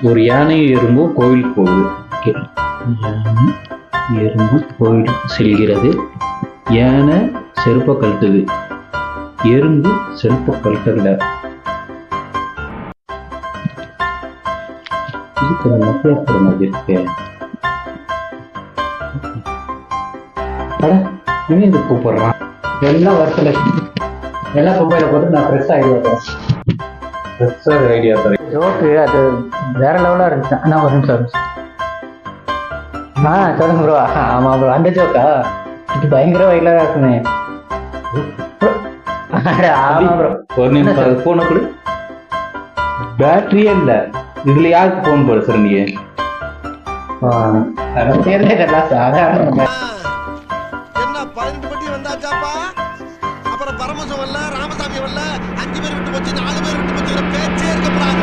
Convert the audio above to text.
ஒரு யானை எறும்பும் கோவிலுக்கு போகுது. ஓகே, யானை எறும்பு கோவிலுக்கு செல்கிறது. யானை செருப்பை கழட்டுது, எறும்பு செருப்பை கழட்டல. இது கொஞ்சம் மொக்கையா போற மாதிரி இருக்கு. இவன் இது கூப்பிடுறான். எல்லாம் வருஷத்துல எல்லாம் குப்பையில போட்டு நான் ஃப்ரெஷ் ஆகிடுவேன். ஃப்ரெஷ்ஷாக ஐடியா தரேன். ஜோக்கு அது வேற லெவலாக இருந்துச்சு. அண்ணா ஒரு நிமிஷம் சொல்லுங்க ப்ரோ. ஆமா ப்ரோ, அந்த ஜோக்கா இது பயங்கர வைலராக இருக்குமே. ஆமா ப்ரோ. ஒரு நிமிஷம் போன கூட பேட்டரியே இல்லை. இதுல யாருக்கு போன் போட சார் நீங்க? என்ன 18 பட்டி வந்தாச்சாப்பா? அப்புறம் பரமசம் வரல, ராமசாமி வரல, 5 பேர் விட்டு போச்சு, 4 பேர் விட்டு போச்சு, பேச்சே இருக்கப்படாது.